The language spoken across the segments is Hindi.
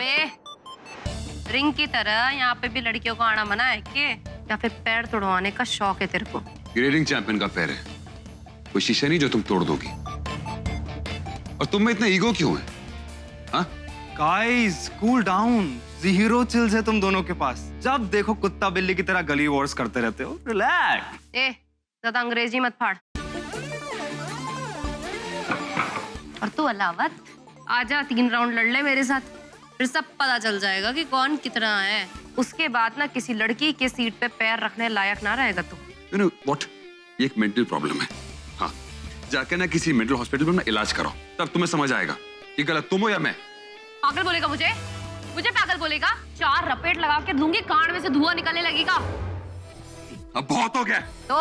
अबे रिंग की तरह यहाँ पे भी लड़कियों को आना मना है के? या फिर पैर तोड़वाने का शौक है तेरे को? ग्रेडिंग चैंपियन का पैर है, कोई शीशा नहीं जो तुम तोड़ दोगी। और तुम में इतना ईगो क्यों है? हाँ? Guys cool down, zero chills है तुम दोनों के पास। जब देखो कुत्ता बिल्ली की तरह गली वॉर्स करते रहते हो। रिलैक्स। ए ज्यादा अंग्रेजी मत फाड़। और तू अलावत, आजा 3 राउंड लड़ ले मेरे साथ, फिर सब पता चल जाएगा कि कौन कितना है। उसके बाद ना किसी लड़की के सीट पे पैर रखने लायक ना रहेगा तू। You know what? ये एक मेंटल प्रॉब्लम है। हाँ, जाके ना किसी मेंटल हॉस्पिटल में ना इलाज कराओ, तब तुम्हें समझ आएगा कि गलत तुम हो या मैं। पागल बोलेगा मुझे? मुझे पागल बोलेगा? 4 रपेट लगा के दूंगी, कान में से धुआं निकलने लगेगा। अब बहुत हो गया। तो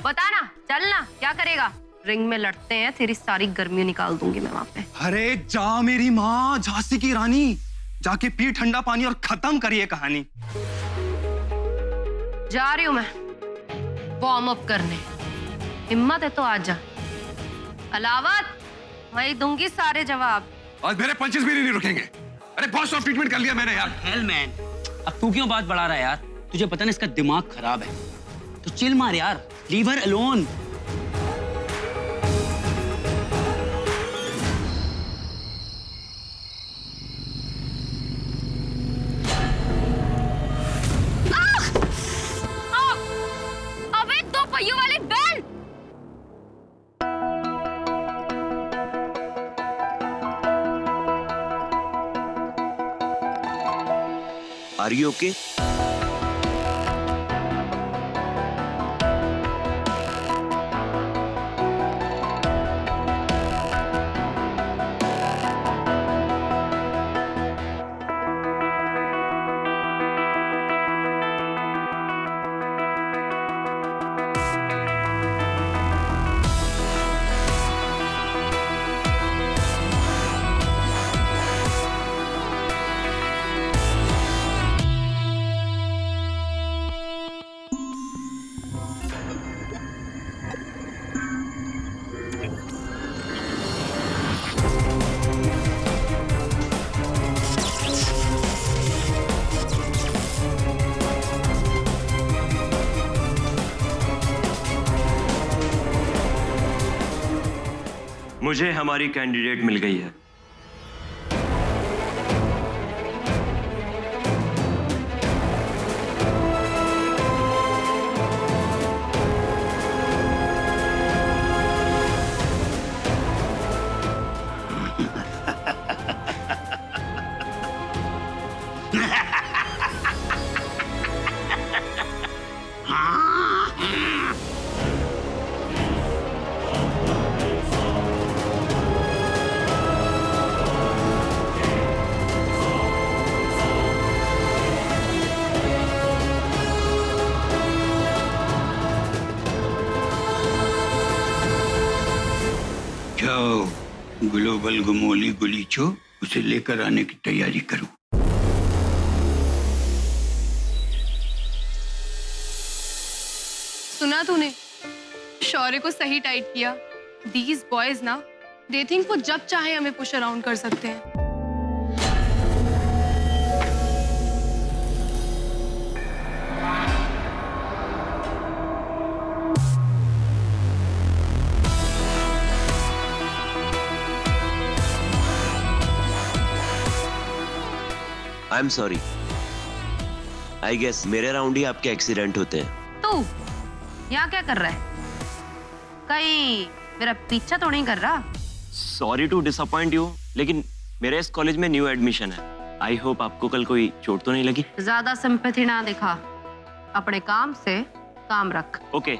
बता ना, चल ना, क्या करेगा? रिंग में लड़ते हैं, तेरी सारी गर्मी निकाल दूंगी मैं वहां पे। अरे जा मेरी माँ, झांसी की रानी, जाके पी ठंडा पानी और खत्म करिए कहानी। जा रही हूं मैं वार्म अप करने। हिम्मत है तो आजा। अलावत, मैं दूंगी सारे जवाब। आज मेरे पंचेस भी नहीं रुकेंगे। अरे बहुत सॉफ्ट ट्रीटमेंट कर लिया मैंने यार। हेल मैन, अब तू क्यों बात बढ़ा रहा है यार? तुझे पता ना इसका दिमाग खराब है, तो चिल मार यार, लीव हर अलोन। अबे 2 पहियों वाली बैल! Are you okay? मुझे हमारी कैंडिडेट मिल गई है। जाओ, ग्लोबल गुमोली गुलीचो उसे लेकर आने की तैयारी करो। सुना तूने? शौर्य को सही टाइट किया। These boys ना, they think वो जब चाहे हमें पुश अराउंड कर सकते हैं। I'm sorry. I guess मेरे राउंड ही आपके एक्सीडेंट होते हैं। तू यहाँ क्या कर रहा है? कहीं मेरा पीछा तो नहीं कर रहा? सॉरी टू डिसअपॉइंट यू, लेकिन मेरे इस कॉलेज में न्यू एडमिशन है। आई होप आपको कल कोई चोट तो नहीं लगी। ज्यादा सिंपैथी ना दिखा, अपने काम से काम रख। ओके,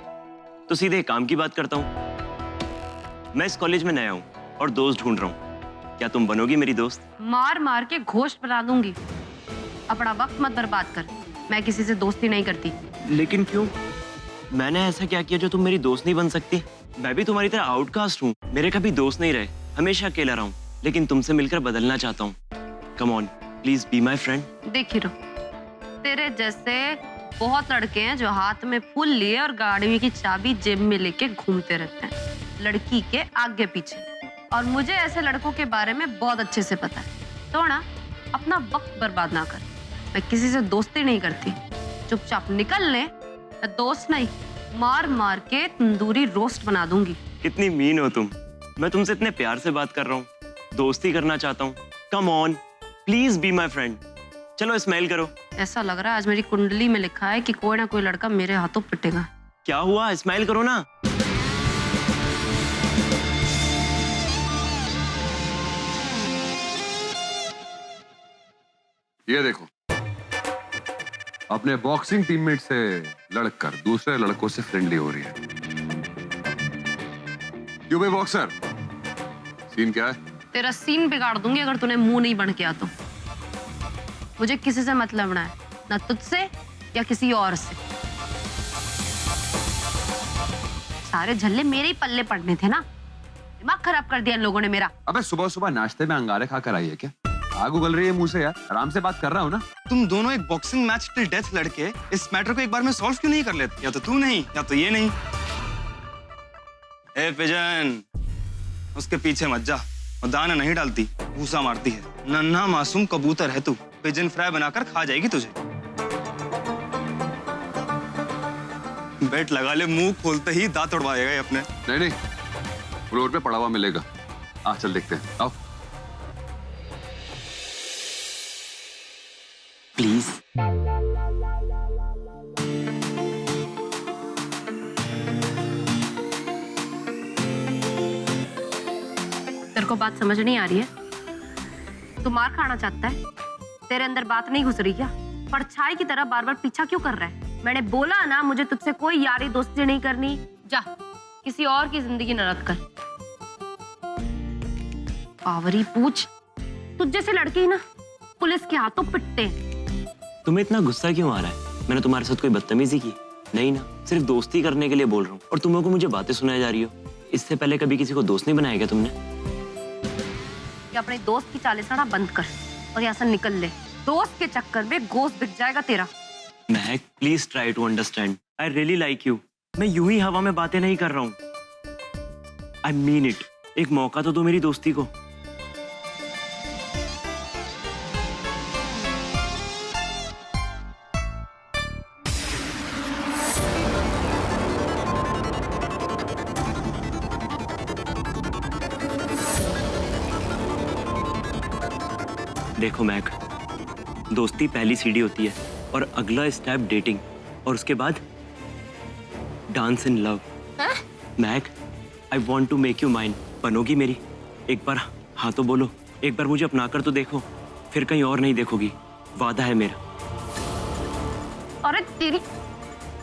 तो सीधे काम की बात करता हूँ। मैं इस कॉलेज में नया हूँ और दोस्त ढूंढ रहा हूँ। क्या तुम बनोगी मेरी दोस्त? मार मार के घोस्ट बना दूंगी। अपना वक्त मत बर्बाद कर, मैं किसी से दोस्ती नहीं करती। लेकिन क्यों? मैंने ऐसा क्या किया जो तुम मेरी दोस्त नहीं बन सकती? मैं भी तुम्हारी तरह आउटकास्ट हूँ, मेरे कभी दोस्त नहीं रहे, हमेशा अकेला रहा हूँ, लेकिन तुमसे मिलकर बदलना चाहता हूँ। Come on, please be my friend. देख ही रहो, तेरे जैसे बहुत लड़के हैं जो हाथ में फूल लिए और गाड़ी की चाबी जेब में लेके घूमते रहते हैं, लड़की के आगे पीछे। और मुझे ऐसे लड़कों के बारे में बहुत अच्छे से पता है। तो ना अपना वक्त बर्बाद ना कर। मैं किसी से दोस्ती नहीं करती, चुपचाप निकल ले। मैं दोस्त नहीं, मार मार के तंदूरी रोस्ट बना दूंगी। कितनी मीन हो तुम। मैं तुमसे इतने प्यार से बात कर रहा हूँ, दोस्ती करना चाहता हूँ। Come on, please be my friend. चलो स्माइल करो। ऐसा लग रहा है आज मेरी कुंडली में लिखा है कि कोई ना कोई लड़का मेरे हाथों पिटेगा। क्या हुआ, स्माइल करो ना। ये देखो, अपने बॉक्सिंग टीममेट से लड़कर दूसरे लड़कों से फ्रेंडली हो रही है। क्यों बे बॉक्सर, सीन क्या है? तेरा सीन बिगाड़ दूंगी अगर तूने मुंह नहीं बन किया तो। मुझे किसी से मतलब ना है, ना तुझसे या किसी और से। सारे झल्ले मेरे ही पल्ले पड़ने थे ना, दिमाग खराब कर दिया इन लोगों ने मेरा। अबे सुबह सुबह नाश्ते में अंगारे खाकर आई है क्या? आग उगल रही है मुंह से यार, आराम से बात कर रहा हूँ ना। तुम दोनों एक बॉक्सिंग मैच टिल डेथ लड़के इस मैटर को एक बार में सॉल्व क्यों नहीं कर लेते? या तो तू नहीं या तो ये नहीं। ए पिजन, उसके पीछे मत जा। और दाना नहीं डालती, भूसा मारती है। नन्हा मासूम कबूतर है तू, पिजन फ्राई बनाकर खा जाएगी तुझे। बेट लगा ले, मुंह खोलते ही दांत उड़वाएगा ये अपने। नहीं नहीं, फ्लोर पे पड़ा हुआ मिलेगा। आ चल देखते हैं, आओ। प्लीज। तेरे को बात समझ नहीं आ रही है? तू मार खाना चाहता है? तेरे अंदर बात नहीं घुस रही क्या? परछाई की तरह बार बार पीछा क्यों कर रहा है? मैंने बोला ना मुझे तुझसे कोई यारी दोस्ती नहीं करनी। जा किसी और की जिंदगी नरक कर। पावरी पूछ, तुझ जैसे लड़के ना पुलिस के हाथों पिटते हैं। तुम्हें इतना गुस्सा क्यों आ रहा है? मैंने तुम्हारे साथ कोई बदतमीजी की? नहीं ना, सिर्फ दोस्ती करने के लिए बोल रहा हूँ। और तुम लोगों को मुझे बातें सुनाई जा रही हो। इससे पहले कभी किसी को दोस्त नहीं बनाया क्या तुमने? ये अपने दोस्त की चालीसाना बंद कर और यहाँ से निकल ले। दोस्त के चक्कर में गोश्त बिक जाएगा तेरा। Mehak, please try to understand. I really like you. मैं यूं ही हवा में बातें नहीं कर रहा हूँ। I mean it. एक मौका तो दो मेरी दोस्ती को। देखो मैक, दोस्ती पहली सीढ़ी होती है और अगला स्टेप डेटिंग और उसके बाद dance in love. Mac, I want to make you mine. बनोगी मेरी? एक बार हाँ तो बोलो। एक बार मुझे अपना कर तो देखो, फिर कहीं और नहीं देखोगी। वादा है मेरा। अरे तेरी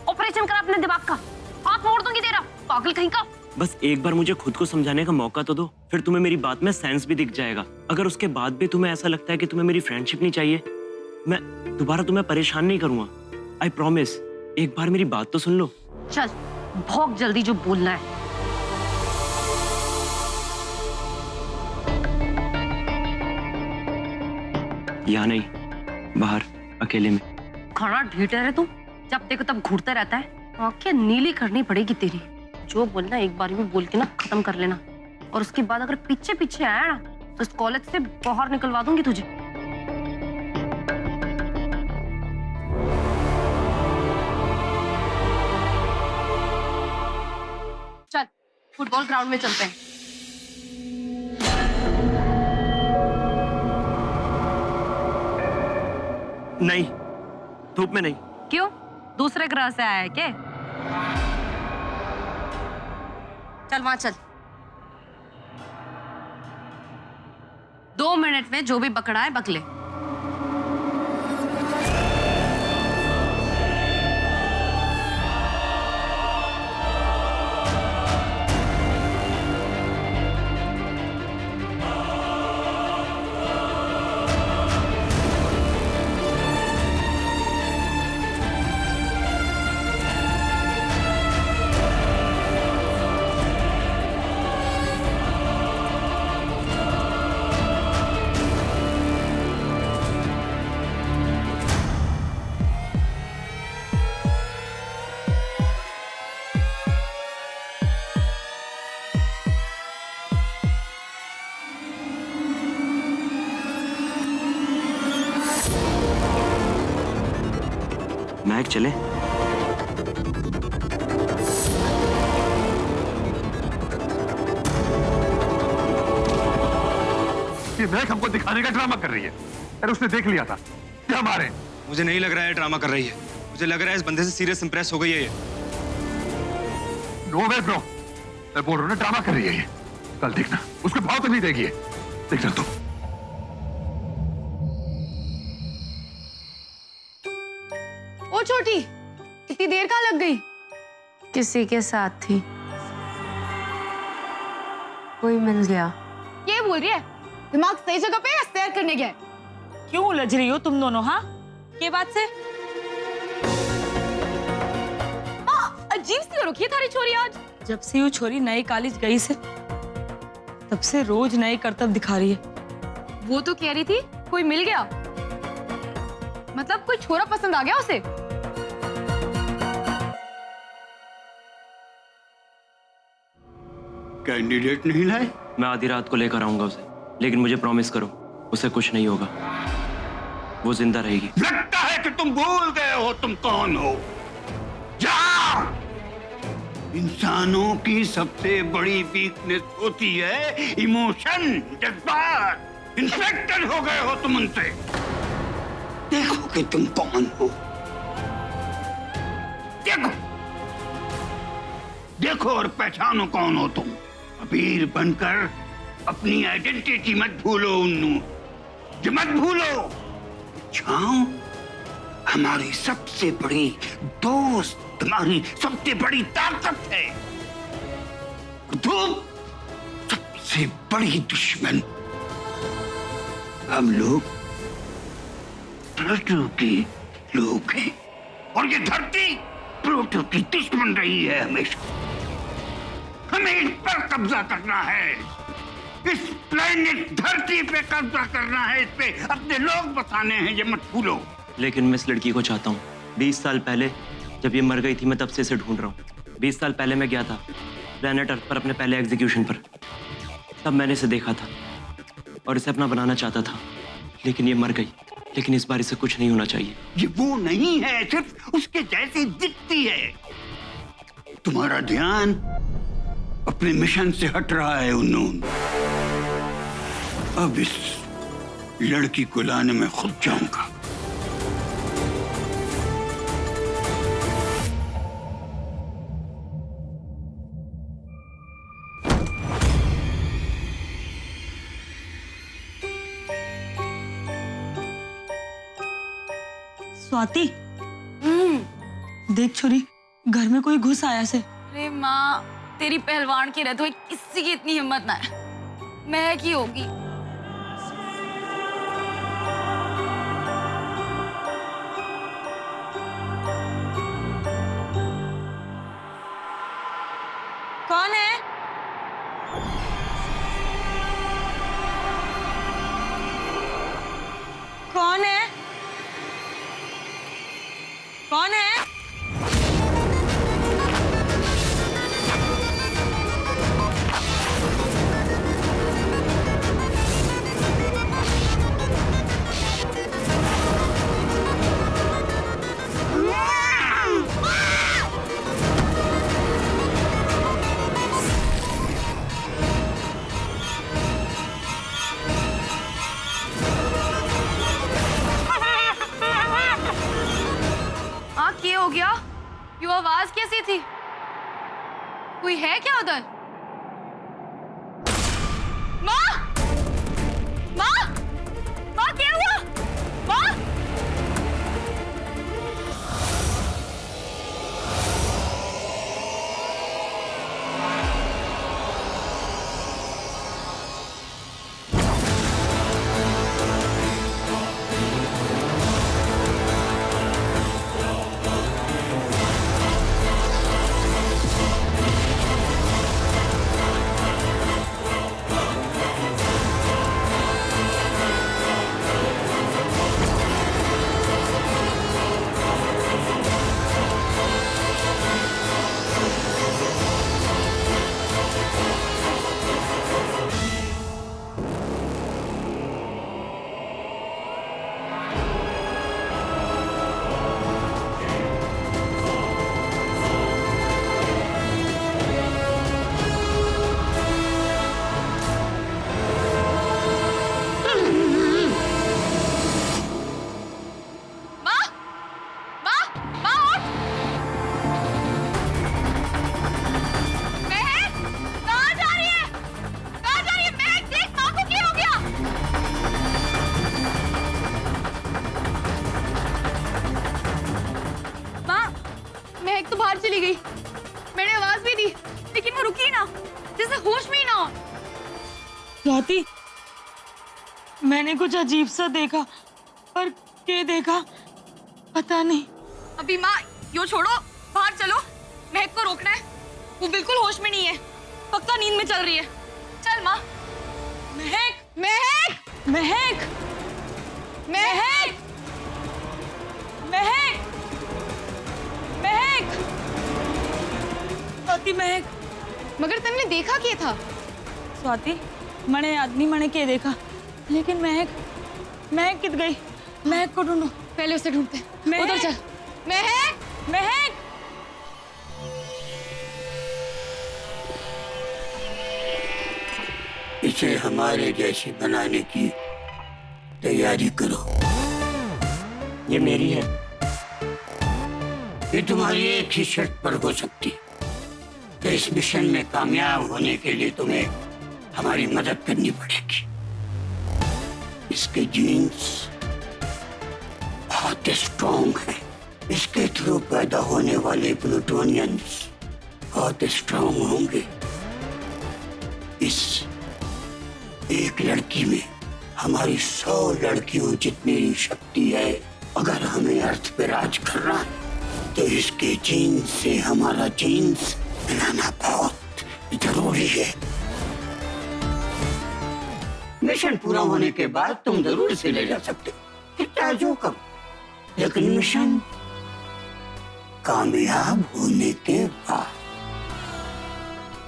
ऑपरेशन कर अपने दिमाग का, हाथ मोड़ दूंगी तेरा, पागल कहीं का। बस एक बार मुझे खुद को समझाने का मौका तो दो, फिर तुम्हें मेरी बात में सेंस भी दिख जाएगा। अगर उसके बाद भी तुम्हें ऐसा लगता है कि तुम्हें मेरी फ्रेंडशिप नहीं चाहिए, मैं दोबारा तुम्हें परेशान नहीं करूंगा। I promise. एक बार मेरी बात तो सुन लो। चल भौंक जल्दी जो बोलना है। यहाँ नहीं, बाहर अकेले में। खड़ा ढीठर है तू, जब देखो तब घूरता रहता है। आंखें नीली करनी पड़ेगी तेरी। जो बोलना एक बारी में बोल के ना खत्म कर लेना, और उसके बाद अगर पीछे पीछे आया ना तो इस कॉलेज से बाहर निकलवा दूंगी तुझे। चल फुटबॉल ग्राउंड में चलते हैं। नहीं, धूप में नहीं। क्यों? दूसरे ग्रह से आया है क्या? चल वहां चल। 2 मिनट में जो भी बकड़ा है बकले। महक चले? ये महक हमको दिखाने का ड्रामा कर रही है। अरे उसने देख लिया था कि हम आ रहे हैं। मुझे नहीं लग रहा है ड्रामा कर रही है। मुझे लग रहा है इस बंदे से सीरियस इंप्रेस हो गई है ये। नो वे ब्रो, मैं बोल रहा हूँ ना ड्रामा कर रही है ये। कल देखना उसको भाव तक नहीं देगी ये। देखना तुम। ओ छोटी, इतनी देर कहाँ लग गई? किसी के साथ थी, कोई मिल गया। ये बोल रही है दिमाग सही जगह पे या सैर करने गया है? क्यों उलझ रही हो तुम दोनों? हाँ, के बात से? अजीब सी हो रखी है थारी छोरी आज। जब से वो छोरी नए कॉलेज गई से तब से रोज नए करतब दिखा रही है। वो तो कह रही थी कोई मिल गया, मतलब कोई छोरा पसंद आ गया उसे। कैंडिडेट नहीं लाए? मैं आधी रात को लेकर आऊंगा उसे, लेकिन मुझे प्रॉमिस करो उसे कुछ नहीं होगा, वो जिंदा रहेगी। लगता है कि तुम भूल गए हो तुम कौन हो। जाओ! इंसानों की सबसे बड़ी वीकनेस होती है इमोशन, जज्बात। इंफेक्टेड हो गए हो तुम उनसे। देखो कि तुम कौन हो। देखो देखो और पहचानो कौन हो तुम। अबीर बनकर अपनी आइडेंटिटी मत भूलो उन्नू, ये मत भूलो। छाओ हमारी सबसे बड़ी दोस्त, हमारी सबसे बड़ी ताकत है। धूप सबसे बड़ी दुश्मन। हम लोग प्लूटो के लोग हैं और ये धरती प्लूटो की दुश्मन रही है हमेशा। हमें इस पर कब्जा करना है, इस प्लेनेट धरती पे कब्जा करना है, इस पे अपने लोग बसाने हैं, ये मत भूलो। लेकिन मैं इस लड़की को चाहता हूँ। 20 साल पहले जब ये मर गई थी मैं तब से इसे ढूंढ रहा हूँ। 20 साल पहले मैं गया था प्लेनेट अर्थ पर अपने पहले एग्जीक्यूशन पर, तब मैंने इसे देखा था और इसे अपना बनाना चाहता था, लेकिन ये मर गई। लेकिन इस बार इसे कुछ नहीं होना चाहिए। ये वो नहीं है, सिर्फ उसके जैसी दिखती है। तुम्हारा ध्यान अपने मिशन से हट रहा है उन्नून। अब इस लड़की को लाने में खुद जाऊंगा। स्वाति, देख छोरी, घर में कोई घुस आया से। अरे माँ, तेरी पहलवान की रहते हुए किसी की इतनी हिम्मत ना है। महक ही होगी। कौन है? कौन है? कौन है? ही ना। स्वाति, मैंने कुछ अजीब सा देखा, पर क्या देखा पता नहीं। अभी माँ यो छोड़ो, बाहर चलो, महक को रोकना है। वो बिल्कुल होश में नहीं है, पक्का नींद में चल रही है। चल माँ। महक, महक, महक, महक, महक, महक, स्वाति, महक। मगर तुमने देखा क्या था? स्वाति, मैंने आदमी मैंने क्या देखा, लेकिन महक, महक कित गई? महक को ढूंढो। पहले उसे ढूंढते हैं। उधर चल। महक, महक। इसे हमारे जैसे बनाने की तैयारी करो। ये मेरी है। ये तुम्हारी एक ही शर्त पर हो सकती है। तो इस मिशन में कामयाब होने के लिए तुम्हें हमारी मदद करनी पड़ेगी। इसके जीन्स बहुत स्ट्रॉन्ग हैं। इसके थ्रू पैदा होने वाले प्लूटोनियंस बहुत स्ट्रॉन्ग होंगे। इस एक लड़की में हमारी 100 लड़कियों जितनी शक्ति है। अगर हमें अर्थ पे राज करना है तो इसके जीन्स से हमारा जीन्स मिलाना बहुत जरूरी है। मिशन पूरा होने के बाद तुम जरूर इसे ले जा सकते हो, चाहे जो करो, लेकिन मिशन कामयाब होने के बाद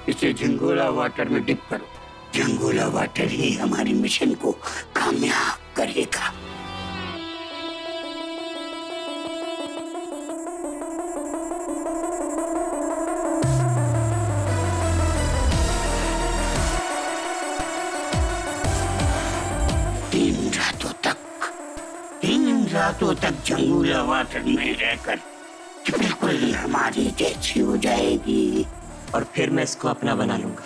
इसे झंगोला वाटर में डिप करो। झंगोला वाटर ही हमारी मिशन को कामयाब करेगा। तीन रातों तक झंगोला वाटर में रहकर बिल्कुल हमारी जैसी हो जाएगी, और फिर मैं इसको अपना बना लूंगा।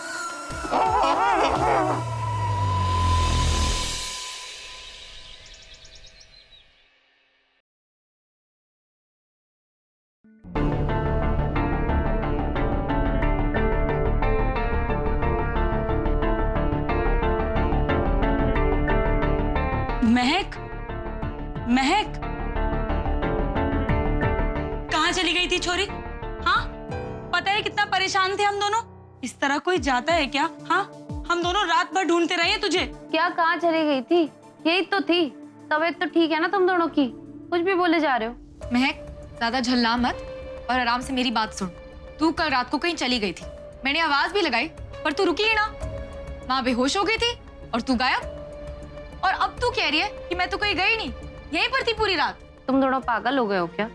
महक, महक, कहाँ चली गई थी छोरी? हाँ, पता है कितना परेशान थे हम दोनों। इस तरह कोई जाता है क्या? हाँ, हम दोनों रात भर ढूंढते रहे तुझे। क्या कहाँ चली गई थी? यही तो थी। तबीयत तो ठीक है ना तुम दोनों की? कुछ भी बोले जा रहे हो। महक, ज्यादा झल्ला मत और आराम से मेरी बात सुन। तू कल रात को कहीं चली गई थी, मैंने आवाज भी लगाई पर तू रुकी ही ना। माँ बेहोश हो गई थी और तू गायब। और अब तू कह रही है कि मैं तो कहीं गई नहीं, यहीं पर थी पूरी रात। तुम दोनों पागल हो गए हो क्या?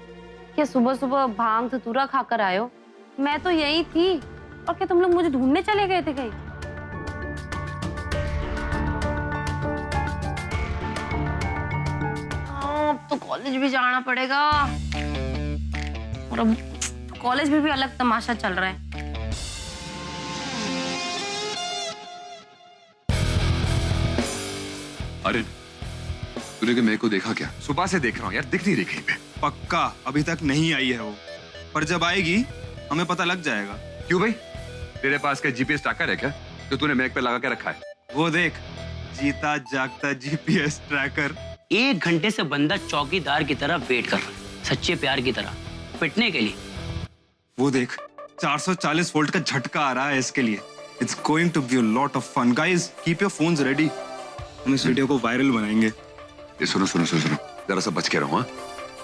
क्या सुबह सुबह भांग धतूरा खाकर आए हो? मैं तो यही थी। और क्या तुम लोग मुझे ढूंढने चले गए थे कहीं? अब तो कॉलेज भी जाना पड़ेगा। और अब कॉलेज में भी अलग तमाशा चल रहा है। अरे तूने मेरे को देखा क्या? सुबह से देख रहा हूँ यार, दिख नहीं रही कहीं पे। पक्का अभी तक नहीं आई है वो, पर जब आएगी हमें पता लग जाएगा। क्यों भाई, तेरे पास क्या जीपीएस ट्रैकर है क्या जो तूने मैक पे लगा के रखा है? वो देख, जीता जागता जीपीएस ट्रैकर। 1 घंटे से बंदा चौकीदार की तरह वेट कर रहा है, सच्चे प्यार की तरह पिटने के लिए। वो देख, 440 वोल्ट का झटका आ रहा है इसके लिए। It's going to be a lot of fun. Guys, keep your phones ready. हम इस वीडियो को वायरल बनाएंगे। ये सुनो सुनो सुनो सुनो, जरा सा बच के रहो। हाँ,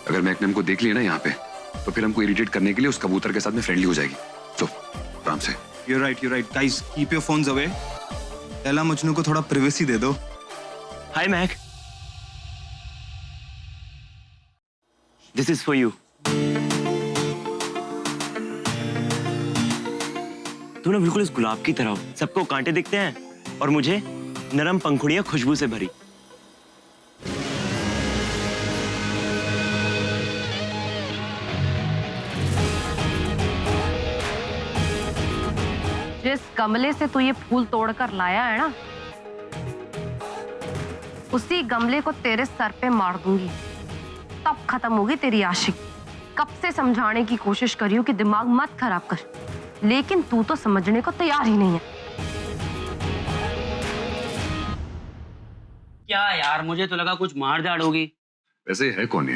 अगर मैक ने हमको देख लिया ना यहाँ पे, तो फिर हमको इरिटेट करने के लिए उस कबूतर के साथ में फ्रेंडली हो जाएगी। तो आराम से। You're right, guys. Keep your phones away. Laila Majnu को थोड़ा privacy दे दो। Hi, Mac. This is for you. तू ना बिल्कुल इस गुलाब की तरह हो। सबको कांटे दिखते हैं और मुझे नरम पंखुड़ियां खुशबू से भरी। जिस गमले से तू ये फूल तोड़कर लाया है ना, उसी गमले को तेरे सर पे मार दूंगी, तब खत्म होगी तेरी आशिक। कब से समझाने की कोशिश करी हूं कि दिमाग मत खराब कर, लेकिन तू तो समझने को तैयार ही नहीं है। क्या यार, मुझे तो लगा कुछ मार धाड़ होगी। वैसे है कौन ये?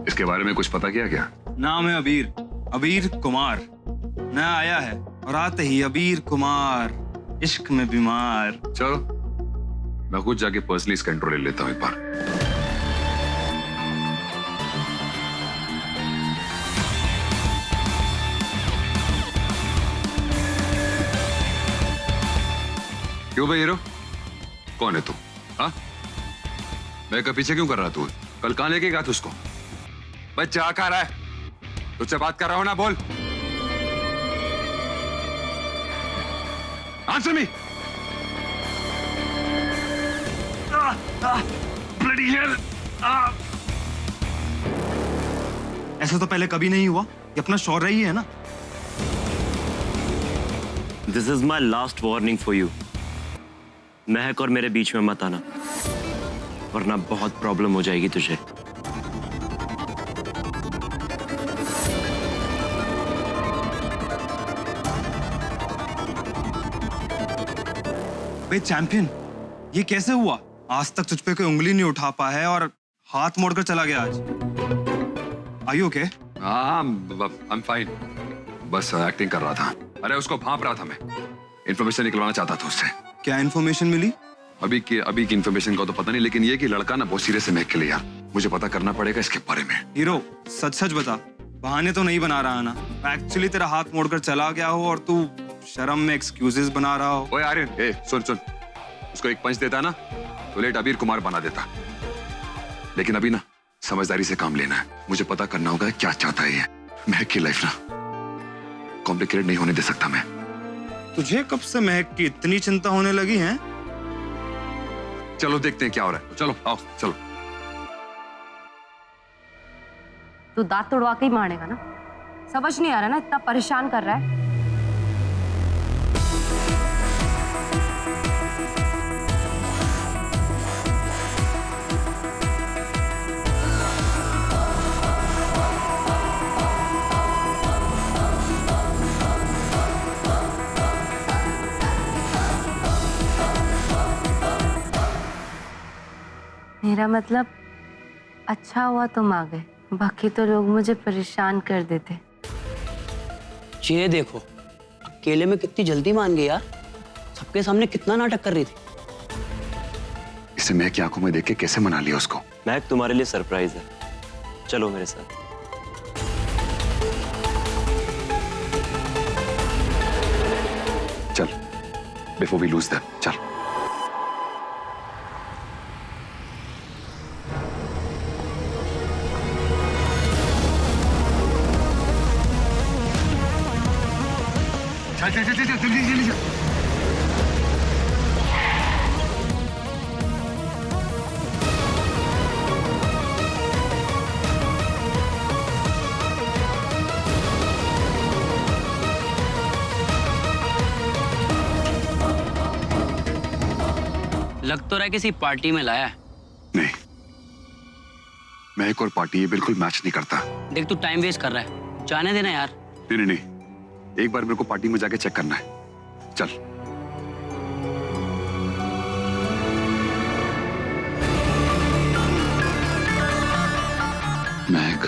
इसके बारे में कुछ पता किया क्या? नाम है अबीर, अबीर कुमार। नया आया है और आते ही अबीर कुमार इश्क में बीमार। चलो मैं खुद जाके पर्सनली इसका इंट्रो ले लेता हूँ एक बार। क्यों भाई हीरो, कौन है तू? हाँ, मैं का पीछे क्यों कर रहा तू? कल कहाँ लेके गया तू उसको? भाई चाह खा रहा है, तुझसे बात कर रहा हूं ना, बोल। Answer me. Bloody hell. ऐसा तो पहले कभी नहीं हुआ। ये अपना शौर्य ही है ना। This is my last warning for you. महक और मेरे बीच में मत आना, वरना बहुत प्रॉब्लम हो जाएगी तुझे। भाई चैंपियन, ये कैसे हुआ? आज तक तुझ पे कोई उंगली नहीं उठा पाया है और हाथ मोड़कर चला गया आज। Are you okay? हाँ, आई एम फाइन। बस एक्टिंग कर रहा था। अरे उसको भांप रहा था मैं। इन्फॉर्मेशन निकलवाना चाहता था उससे। क्या इन्फॉर्मेशन मिली? अभी की इन्फॉर्मेशन का तो पता नहीं, लेकिन ये कि लड़का ना बहुत सीरियस है महक के लिए यार। मुझे पता करना पड़ेगा इसके बारे में। हीरो, सच सच बता, बहाने तो नहीं बना रहा ना? एक्चुअली तेरा हाथ मोड़कर चला गया हो और तू शर्म में एक्सक्यूजेस बना रहा हो। ओए आर्यन, ए सुन सुन, उसको एक पंच देता ना तो लेट अबीर कुमार बना देता। लेकिन अभी ना समझदारी से काम लेना है। मुझे पता करना होगा क्या चाहता है ये। महक की लाइफ ना कॉम्प्लिकेटेड नहीं होने दे सकता मैं। तुझे कब से महक की इतनी चिंता होने लगी है? चलो देखते हैं क्या हो रहा है। चलो आओ चलो। तू दांत तोड़वा के ही मारेगा ना? समझ नहीं आ रहा ना, इतना परेशान कर रहा है। मेरा मतलब अच्छा हुआ तुम आ गए, बाकी तो लोग मुझे परेशान कर देते। ये देखो, अकेले में कितनी जल्दी मान गई यार। सबके सामने कितना नाटक कर रही थी। इसे महक की आंखों में देख के कैसे मना लिया उसको? महक तुम्हारे लिए सरप्राइज है, चलो मेरे साथ। चल, बिफोर वी लूज दैम, चल। चल जल्दी। लग तो रहा है किसी पार्टी में लाया है। नहीं, महक और पार्टी ये बिल्कुल मैच नहीं करता। देख तू टाइम वेस्ट कर रहा है, जाने देना यार। नहीं नहीं नहीं, एक बार मेरे को पार्टी में जाके चेक करना है। चल। महक,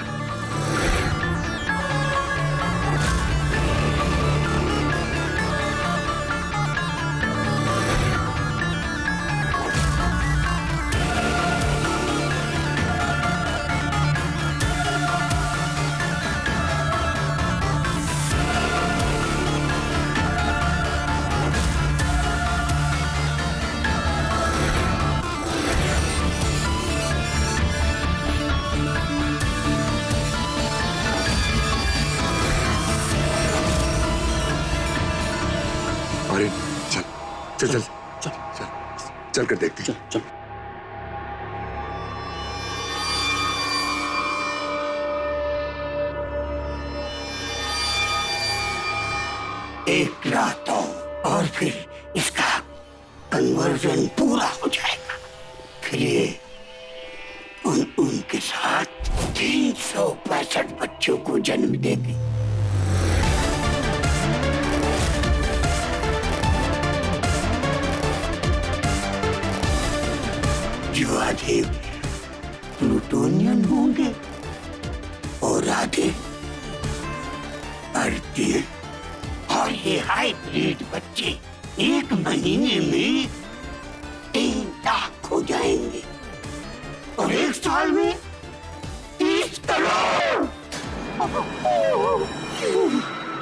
अरे चल चल चल चल चल चल कर देखते हैं। चल। एक रात और फिर इसका कन्वर्जन पूरा हो जाएगा। फिर ये उनके साथ 365 बच्चों को जन्म देगी। आधे प्लूटोनियन होंगे और आधे भारतीय। और ये हाइब्रिड बच्चे 1 महीने में 3 लाख हो जाएंगे और 1 साल में 30 करोड़।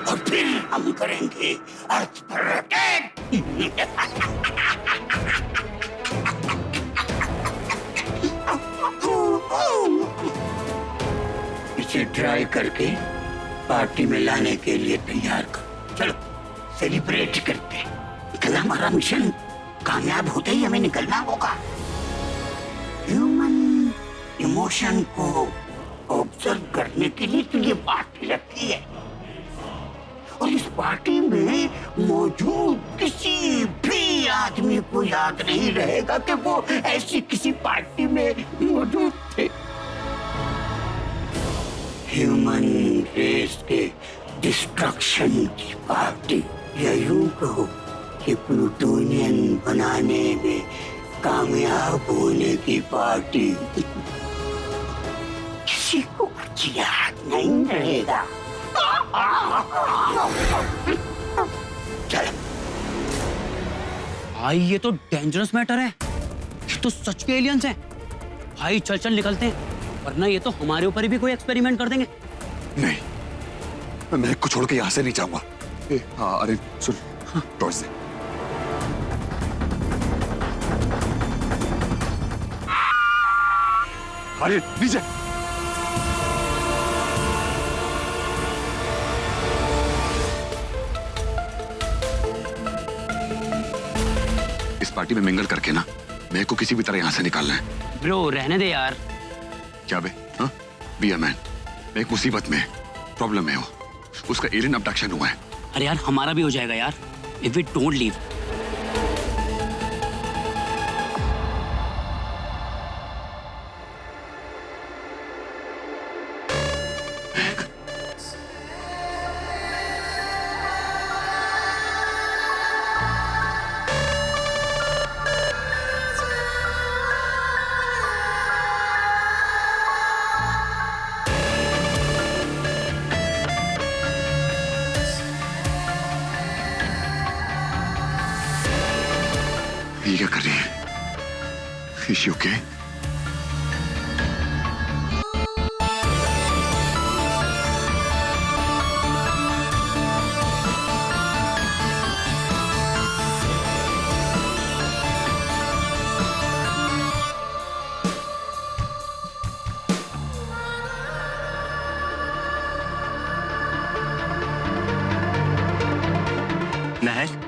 और फिर हम करेंगे अर्थ पर रॉकेट। इसे ट्राई करके पार्टी में लाने के लिए तैयार करो। चलो सेलिब्रेट करते हैं। कल हमारा मिशन कामयाब होते ही हमें निकलना होगा। ह्यूमन इमोशन को ऑब्जर्व करने के लिए तो ये पार्टी रखी है और इस पार्टी में मौजूद किसी भी आदमी को याद नहीं रहेगा कि वो ऐसी किसी पार्टी में मौजूद थे। ह्यूमन रेस के डिस्ट्रक्शन की पार्टी, या यूं कहो कि प्लूटोनियन बनाने में कामयाब होने की पार्टी। किसी को कुछ याद नहीं रहेगा। चलो भाई ये तो डेंजरस मैटर है, ये तो सच के एलियंस हैं। भाई चल चल निकलते हैं, वरना ये तो हमारे ऊपर ही भी कोई एक्सपेरिमेंट कर देंगे। नहीं, मैं महक को छोड़ के यहाँ से नहीं जाऊंगा। हाँ अरे सुन, टॉर्च दे। अरे नीचे। इस पार्टी में मिंगल करके ना महक को किसी भी तरह यहाँ से निकालना है। ब्रो रहने दे यार। क्या बे? हाँ? Be a man. महक मुसीबत में है, प्रॉब्लम में हो। उसका एलियन अबडक्शन हुआ है। अरे यार हमारा भी हो जाएगा यार, इफ वी डोंट लीव। ये क्या कर रही है? Is she okay? महक,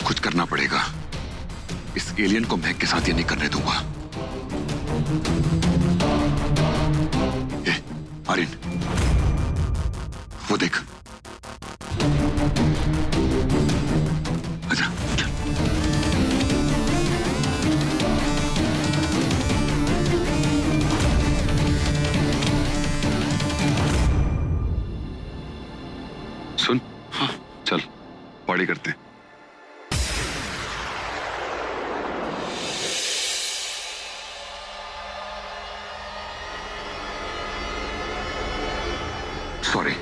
कुछ करना पड़ेगा। इस एलियन को महक के साथ ये नहीं करने दूंगा। ए, आर्यन, वो देख। आजा, चल। सुन, हाँ चल पार्टी करते हैं। सॉरी।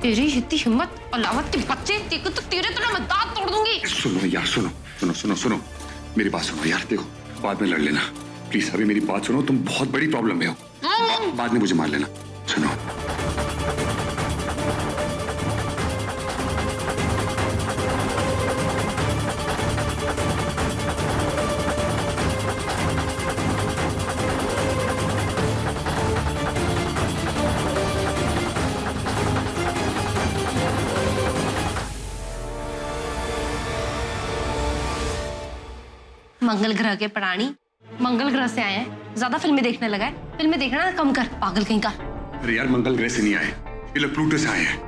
तेरी इतनी हिम्मत, अलावत के बच्चे, देखो तो तेरे तो ना मैं दांत तोड़ दूंगी। सुनो यार, सुनो सुनो सुनो सुनो, मेरी बात सुनो यार। देखो बाद में लड़ लेना प्लीज, अभी मेरी बात सुनो। तुम बहुत बड़ी प्रॉब्लम में हो, बाद में मुझे मार लेना। सुनो, मंगल ग्रह के प्राणी मंगल ग्रह से आए हैं, ज्यादा फिल्में देखने लगा है। फिल्में देखना कम कर, पागल कहीं का। अरे यार, मंगल ग्रह से नहीं आए, ये लोग प्लूटो से आए हैं।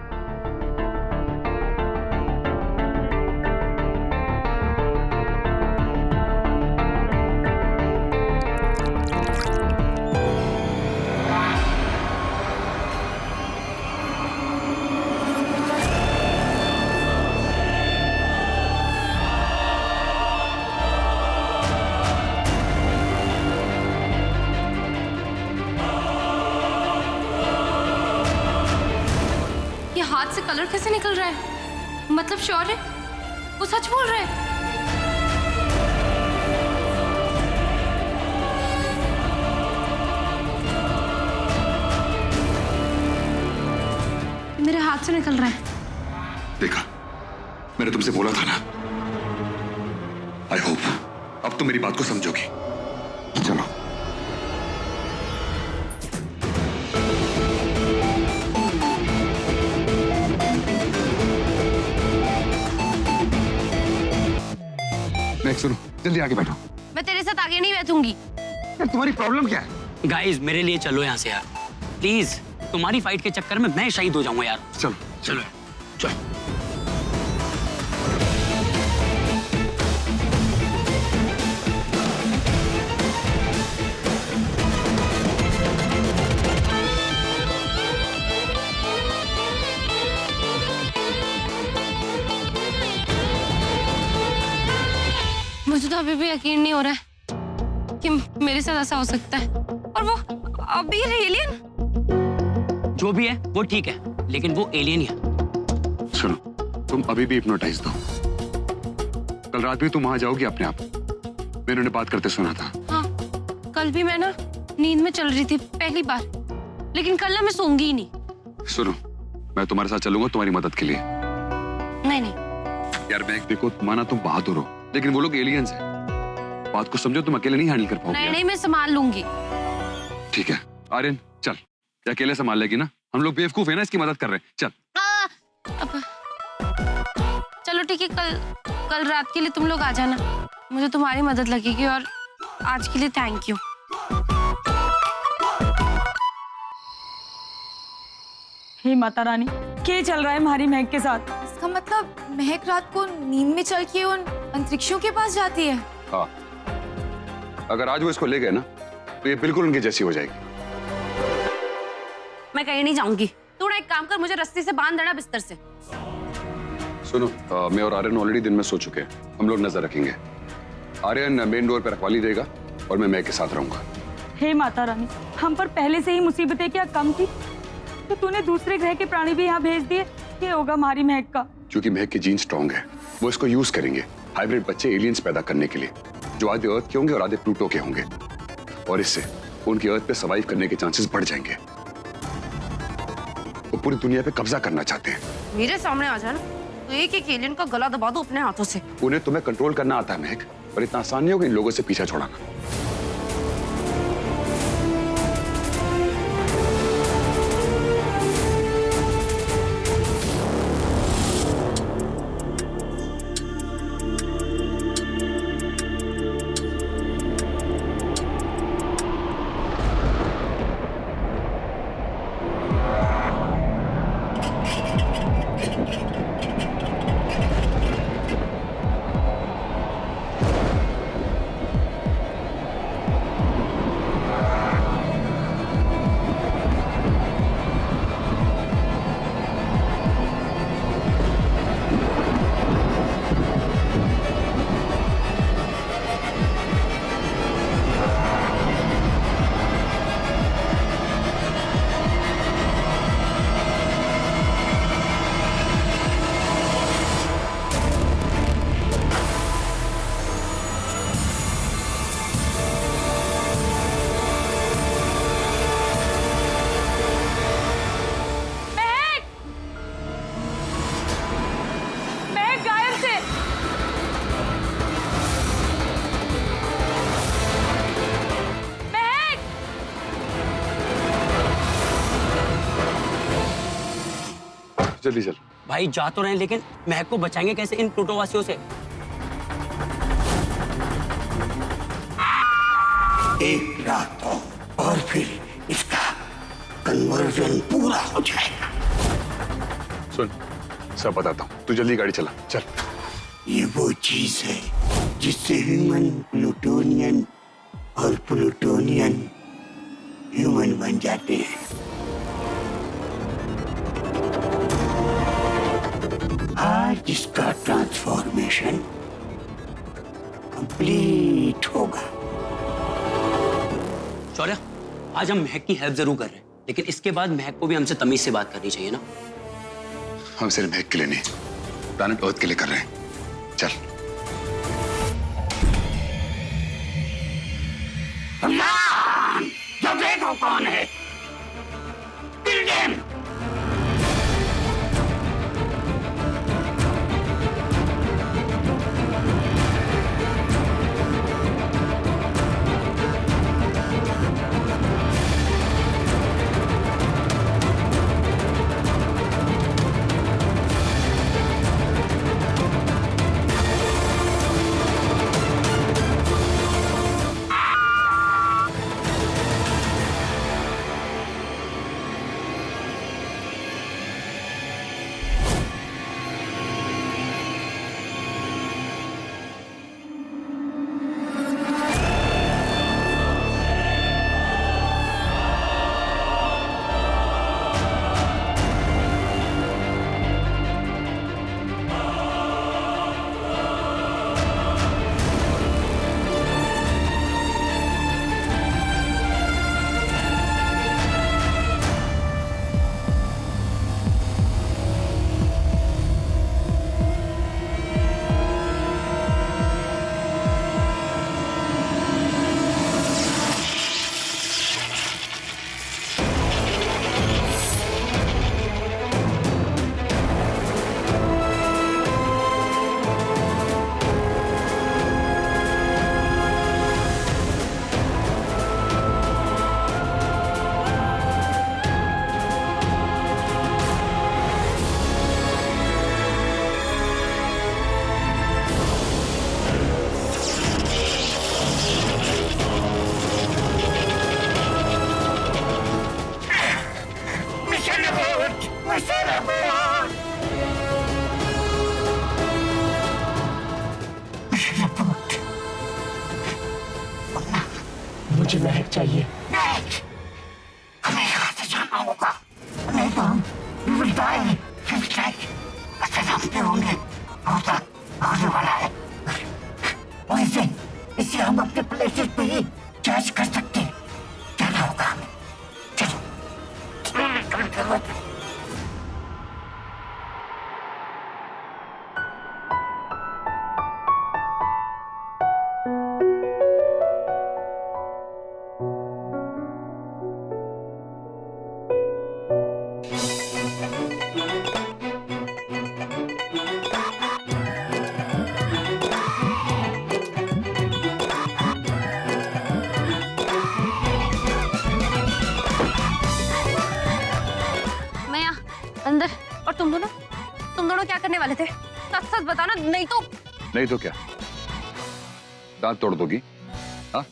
ये हाथ से कलर कैसे निकल रहा है? मतलब श्योर है वो सच बोल रहा है? मेरे हाथ से निकल रहा है। देखा, मैंने तुमसे बोला था ना। आई होप अब तुम मेरी बात को समझोगी। चलो। सुनो, जल्दी आगे बैठो। मैं तेरे साथ आगे नहीं बैठूंगी। यार तुम्हारी प्रॉब्लम क्या है? गाइस मेरे लिए चलो यहाँ से यार, प्लीज। तुम्हारी फाइट के चक्कर में मैं शहीद हो जाऊंगा यार। चलो चलो चलो। मुझे तो अभी भी यकीन नहीं हो रहा है कि मेरे साथ ऐसा हो सकता है। और वो अभी एलियन। जो भी है वो ठीक है, लेकिन वो एलियन ही है। सुनो, तुम अभी भी हिप्नोटाइज दो। कल रात भी तुम वहां जाओगी अपने आप। मैंने उन्हें बात करते सुना था। हाँ, कल भी मैं ना नींद में चल रही थी पहली बार, लेकिन कल ना मैं सोऊंगी ही नहीं। सुनो, मैं तुम्हारे साथ चलूंगा तुम्हारी मदद के लिए। नहीं नहीं यार मैं देखो, माना तुम बहादुर हो, लेकिन वो लोग एलियंस हैं। बात को समझो, तुम अकेले नहीं हैंडल कर पाओगे। नहीं नहीं, मैं संभाल लूंगी। ठीक है आर्यन, चल। ये अकेले संभाल लेगी ना? हम लोग बेवकूफ है ना, इसकी मदद कर रहे हैं। चल। चलो ठीक है, कल रात के लिए तुम लोग आ जाना। मुझे तुम्हारी मदद लगेगी, और आज के लिए थैंक यू। हे माता रानी, क्या चल रहा है हमारी महक के साथ? इसका मतलब महक रात को नींद में चल के उन अंतरिक्षों के पास जाती है। हाँ, अगर आज वो इसको ले गए ना, तो ये बिल्कुल उनकी जैसी हो जाएगी। मैं कहीं नहीं जाऊंगी। तू ना एक काम कर, मुझे रस्सी से बांध देना बिस्तर से। सुनो, मैं और आर्यन ऑलरेडी दिन में सो चुके हैं। हम लोग नजर रखेंगे। आर्यन मेन डोर पे रखवाली देगा और मैं महक के साथ रहूंगा। हे माता रानी, हम पर पहले से ही मुसीबतें क्या कम थी, तो तूने दूसरे ग्रह के प्राणी भी यहाँ भेज दिए। ये होगा हमारी महक का। क्योंकि महक की जीन स्ट्रांग है, वो इसको यूज करेंगे हाइब्रिड बच्चे एलियंस पैदा करने के लिए, जो आधे अर्थ के होंगे और आधे प्लूटो के होंगे। और इससे उनकी अर्थ पे सर्वाइव करने के चांसेस बढ़ जाएंगे। वो पूरी दुनिया पे कब्जा करना चाहते हैं। मेरे सामने आ जाना तो एक एक एलियन का गला दबा दो अपने हाथों से। उन्हें तुम्हें कंट्रोल करना आता है महक, पर इतना आसान नहीं होगा इन लोगों से पीछा छुड़ाना। जल्दी चल। भाई जा तो रहे हैं, लेकिन महक को बचाएंगे कैसे इन प्लूटो वासियों से? एक रात और फिर इसका कन्वर्जन पूरा हो जाएगा। सुन, सब बताता हूँ, तू जल्दी गाड़ी चला, चल। ये वो चीज है जिससे ह्यूमन प्लूटोनियन और प्लूटोनियन ह्यूमन बन जाते हैं। आज इसका ट्रांसफॉर्मेशन कंप्लीट होगा। शौर्य, आज हम महक की हेल्प जरूर कर रहे हैं, लेकिन इसके बाद महक को भी हमसे तमीज से बात करनी चाहिए ना। हम सिर्फ महक के लिए नहीं, प्लैनेट अर्थ के लिए कर रहे हैं। चल। जो देखो कौन है। Kill them! मुझे महक चाहिए। हमें यहाँ से जाना होगा, नहीं तो हम will die. अच्छा जानते होंगे होने वाला है। वैसे इसे हम अपने प्लेसेस पे ही जज कर सकते हैं। जाना होगा हमें। चलो। अंदर। और तुम दोनों क्या करने वाले थे? सच सच बताना, नहीं तो क्या? दांत तोड़ दोगी? हाँ,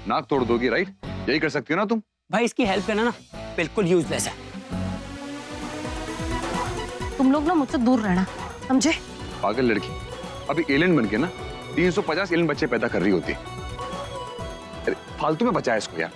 नाक तोड़ दोगी, राइट? यही कर सकती हो ना तुम? भाई इसकी हेल्प करना ना बिल्कुल यूजलेस है। तुम लोग ना मुझसे दूर रहना, समझे? पागल लड़की, अभी एलियन बन के ना 350 एलियन बच्चे पैदा कर रही होती। अरे फालतू में बचाया इसको यार।